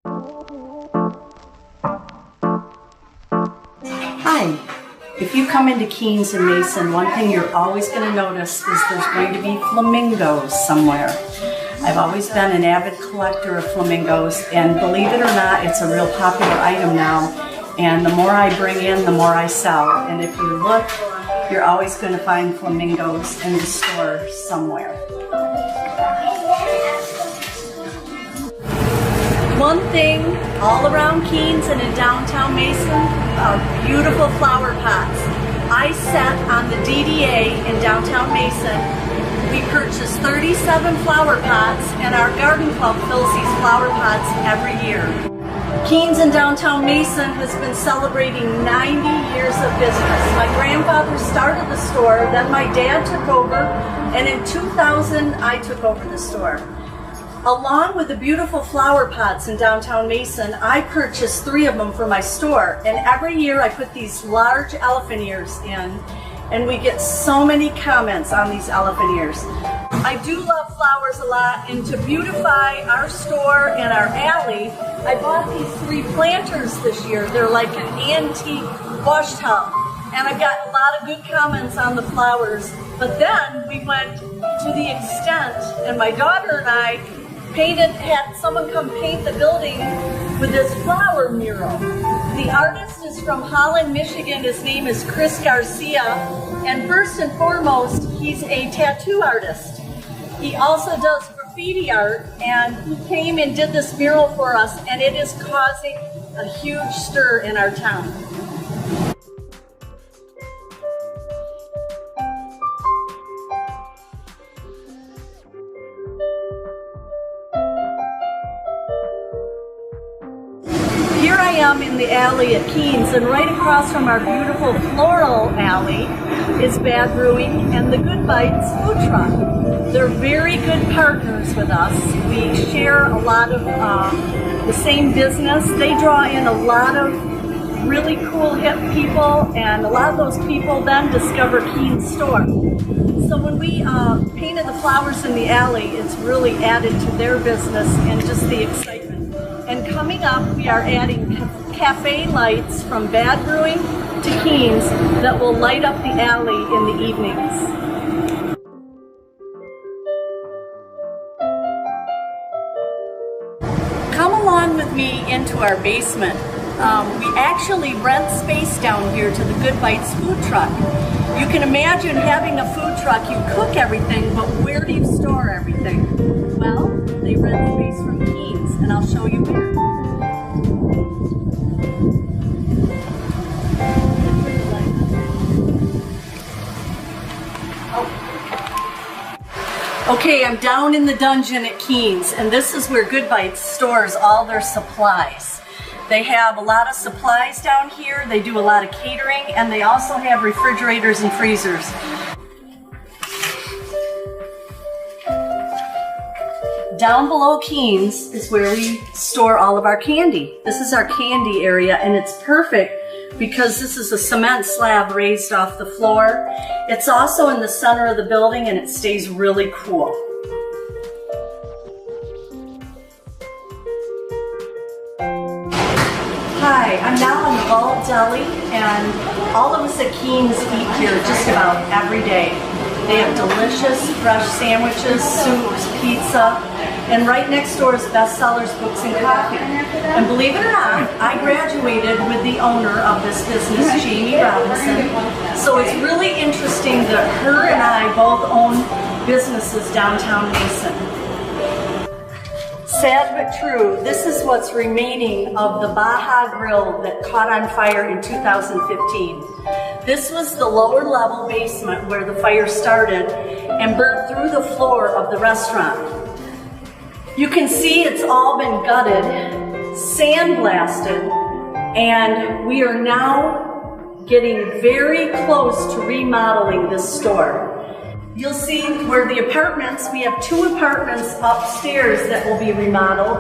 Hi. If you come into Keans and Mason, one thing you're always going to notice is there's going to be flamingos somewhere. I've always been an avid collector of flamingos, and believe it or not, it's a real popular item now. And the more I bring in, the more I sell. And if you look, you're always going to find flamingos in the store somewhere. One thing all around Keans and in downtown Mason are beautiful flower pots. I sat on the DDA in downtown Mason. We purchased 37 flower pots, and our garden club fills these flower pots every year. Keans in downtown Mason has been celebrating 90 years of business. My grandfather started the store, then my dad took over, and in 2000 I took over the store. Along with the beautiful flower pots in downtown Mason, I purchased 3 of them for my store. And every year I put these large elephant ears in, and we get so many comments on these elephant ears. I do love flowers a lot, and to beautify our store and our alley, I bought these 3 planters this year. They're like an antique wash tub, and I've got a lot of good comments on the flowers. But then we went to the extent, and my daughter and I had someone come paint the building with this flower mural. The artist is from Holland, Michigan. His name is Chris Garcia, and first and foremost, he's a tattoo artist. He also does graffiti art, and he came and did this mural for us, and it is causing a huge stir in our town. Here I am in the alley at Keans, and right across from our beautiful floral alley is Bad Brewing and the Good Bites food truck. They're very good partners with us. We share a lot of the same business. They draw in a lot of really cool hip people, and a lot of those people then discover Kean's store. So when we painted the flowers in the alley, it's really added to their business and just the excitement. And coming up, we are adding cafe lights from Bad Brewing to Keans that will light up the alley in the evenings. Come along with me into our basement. We actually rent space down here to the Good Bites food truck. You can imagine having a food truck, you cook everything, but where do you store everything? Well, they rent space from Keans, and I'll show you where. Okay, I'm down in the dungeon at Keans, and this is where Good Bites stores all their supplies. They have a lot of supplies down here, they do a lot of catering, and they also have refrigerators and freezers. Down below Keans is where we store all of our candy. This is our candy area, and it's perfect because this is a cement slab raised off the floor. It's also in the center of the building, and it stays really cool. Hi, I'm now in the Ball Deli, and all of us at Keans eat here just about every day. They have delicious fresh sandwiches, soups, pizza, and right next door is Bestsellers Books and Coffee. And believe it or not, I graduated with the owner of this business, Jamie Robinson. So it's really interesting that her and I both own businesses downtown Mason. Sad but true, this is what's remaining of the Baja Grill that caught on fire in 2015. This was the lower level basement where the fire started and burnt through the floor of the restaurant. You can see it's all been gutted, sandblasted, and we are now getting very close to remodeling this store. You'll see where the apartments, we have 2 apartments upstairs that will be remodeled.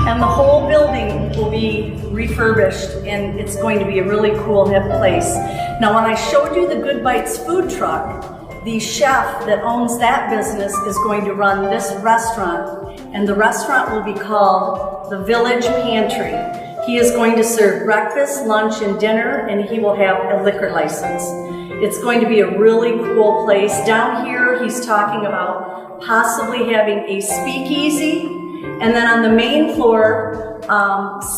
And the whole building will be refurbished, and it's going to be a really cool, hip place. Now, when I showed you the Good Bites food truck, the chef that owns that business is going to run this restaurant, and the restaurant will be called the Village Pantry. He is going to serve breakfast, lunch, and dinner, and he will have a liquor license. It's going to be a really cool place. Down here, he's talking about possibly having a speakeasy, and then on the main floor,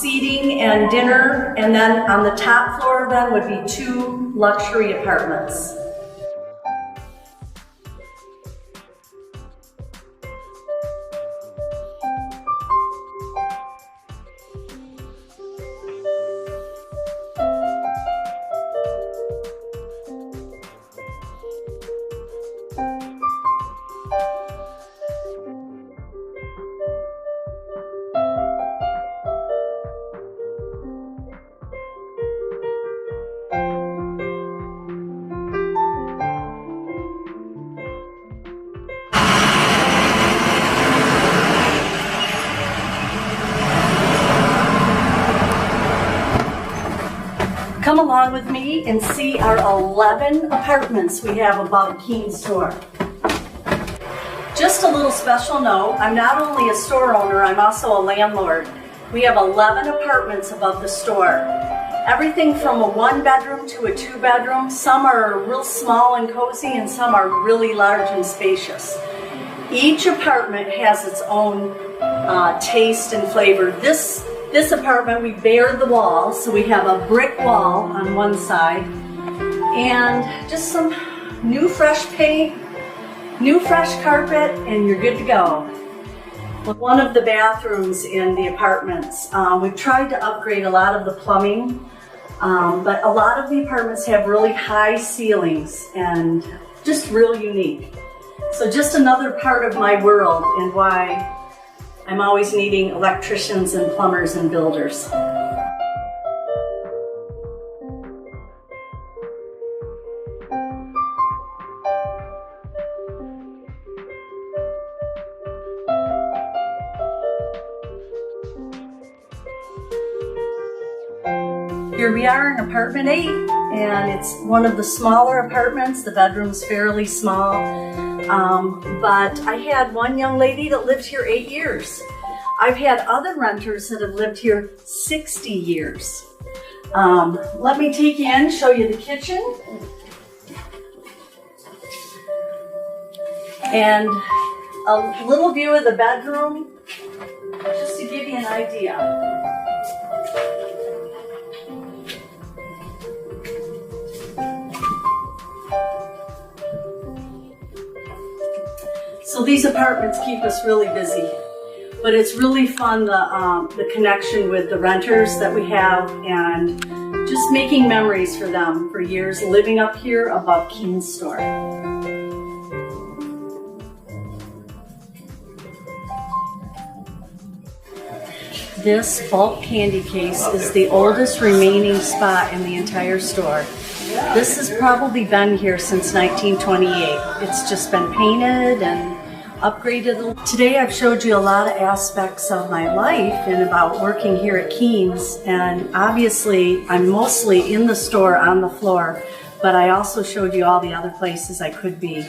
seating and dinner, and then on the top floor then would be 2 luxury apartments. Come along with me and see our 11 apartments we have above Kean's store. Just a little special note, I'm not only a store owner, I'm also a landlord. We have 11 apartments above the store. Everything from a 1-bedroom to a 2-bedroom. Some are real small and cozy, and some are really large and spacious. Each apartment has its own taste and flavor. This apartment, we bared the walls, so we have a brick wall on one side and just some new fresh paint, new fresh carpet, and you're good to go. One of the bathrooms in the apartments, we've tried to upgrade a lot of the plumbing, but a lot of the apartments have really high ceilings and just real unique. So just another part of my world and why I'm always needing electricians and plumbers and builders. Here we are in apartment 8, and it's one of the smaller apartments. The bedroom's fairly small. But I had one young lady that lived here 8 years. I've had other renters that have lived here 60 years. Let me take you in, show you the kitchen. And a little view of the bedroom, just to give you an idea. So these apartments keep us really busy, but it's really fun, the connection with the renters that we have and just making memories for them for years living up here above Kean's store. This bulk candy case is the oldest remaining spot in the entire store. This has probably been here since 1928. It's just been painted and upgraded. Today I've showed you a lot of aspects of my life and about working here at Keans, and obviously I'm mostly in the store on the floor, but I also showed you all the other places I could be.